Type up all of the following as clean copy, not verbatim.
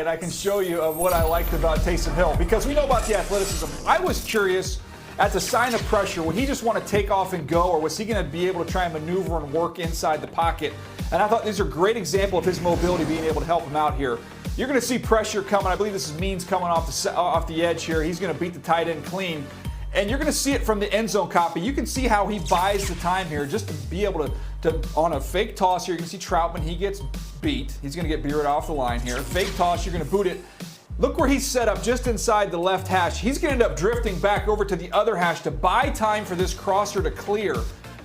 And I can show you of what I liked about Taysom Hill, because we know about the athleticism. I was curious at the sign of pressure, would he just want to take off and go, or was he going to be able to try and maneuver and work inside the pocket? And I thought these are a great example of his mobility being able to help him out here. You're going to see pressure coming. I believe this is Means coming off the edge here. He's going to beat the tight end clean. And you're going to see it from the end zone copy. You can see how he buys the time here just to be able to on a fake toss here. You can see Troutman, he gets beat. He's going to get Beard off the line here. Fake toss, you're going to boot it. Look where he's set up just inside the left hash. He's going to end up drifting back over to the other hash to buy time for this crosser to clear.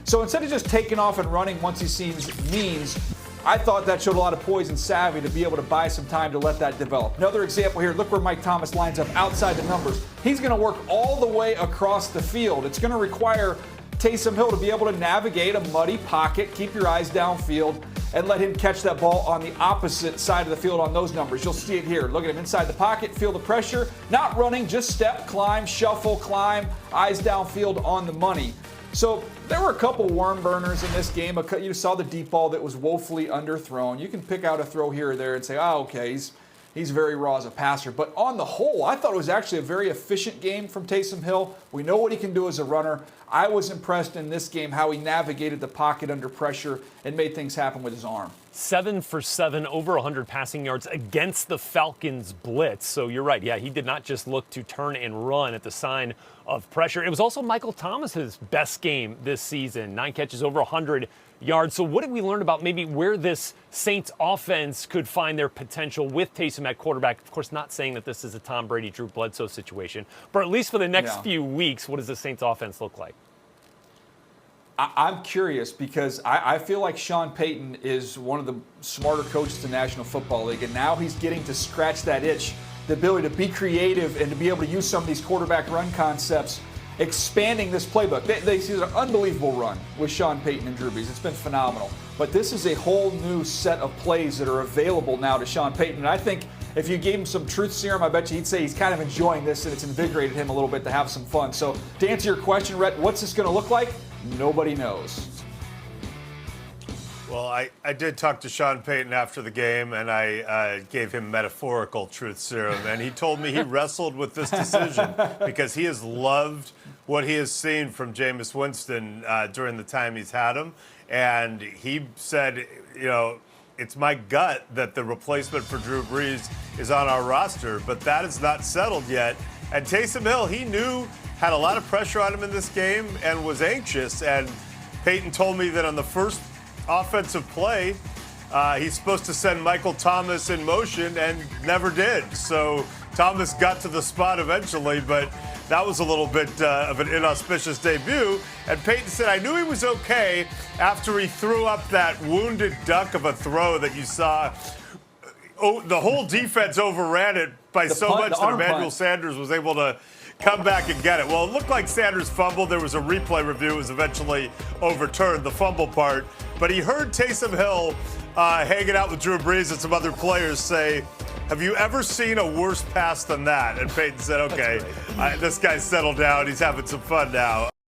So instead of just taking off and running once he sees Means, I thought that showed a lot of poise and savvy to be able to buy some time to let that develop. Another example here, look where Mike Thomas lines up outside the numbers. He's going to work all the way across the field. It's going to require Taysom Hill to be able to navigate a muddy pocket, keep your eyes downfield, and let him catch that ball on the opposite side of the field on those numbers. You'll see it here. Look at him inside the pocket, feel the pressure, not running, just step, climb, shuffle, climb, eyes downfield on the money. So there were a couple worm burners in this game. You saw the deep ball that was woefully underthrown. You can pick out a throw here or there and say, oh, okay, he's very raw as a passer. But on the whole, I thought it was actually a very efficient game from Taysom Hill. We know what he can do as a runner. I was impressed in this game how he navigated the pocket under pressure and made things happen with his arm. 7 for 7, over 100 passing yards against the Falcons' blitz. So you're right. Yeah, he did not just look to turn and run at the sign of pressure. It was also Michael Thomas's best game this season. 9 catches, over 100 yards. So what did we learn about maybe where this Saints offense could find their potential with Taysom at quarterback? Of course, not saying that this is a Tom Brady, Drew Bledsoe situation, but at least for the next few weeks, what does the Saints offense look like? I'm curious because I feel like Sean Payton is one of the smarter coaches in the National Football League, and now he's getting to scratch that itch, the ability to be creative and to be able to use some of these quarterback run concepts, expanding this playbook. This is an unbelievable run with Sean Payton and Drew Brees. It's been phenomenal. But this is a whole new set of plays that are available now to Sean Payton. And I think if you gave him some truth serum, I bet you he'd say he's kind of enjoying this and it's invigorated him a little bit to have some fun. So to answer your question, Rhett, what's this going to look like? Nobody knows. Well, I did talk to Sean Payton after the game, and I gave him metaphorical truth serum, and he told me he wrestled with this decision because he has loved what he has seen from Jameis Winston during the time he's had him, and he said, you know, it's my gut that the replacement for Drew Brees is on our roster, but that is not settled yet. And Taysom Hill, he knew, had a lot of pressure on him in this game and was anxious, and Payton told me that on the first offensive play, he's supposed to send Michael Thomas in motion and never did. So Thomas got to the spot eventually, but that was a little bit of an inauspicious debut. And Payton said, I knew he was okay after he threw up that wounded duck of a throw that you saw. Oh, the whole defense overran it by so much that Emmanuel Sanders was able to come back and get it. Well, it looked like Sanders fumbled. There was a replay review. It was eventually overturned, the fumble part. But he heard Taysom Hill hanging out with Drew Brees and some other players say, have you ever seen a worse pass than that? And Payton said, okay, this guy's settled down. He's having some fun now.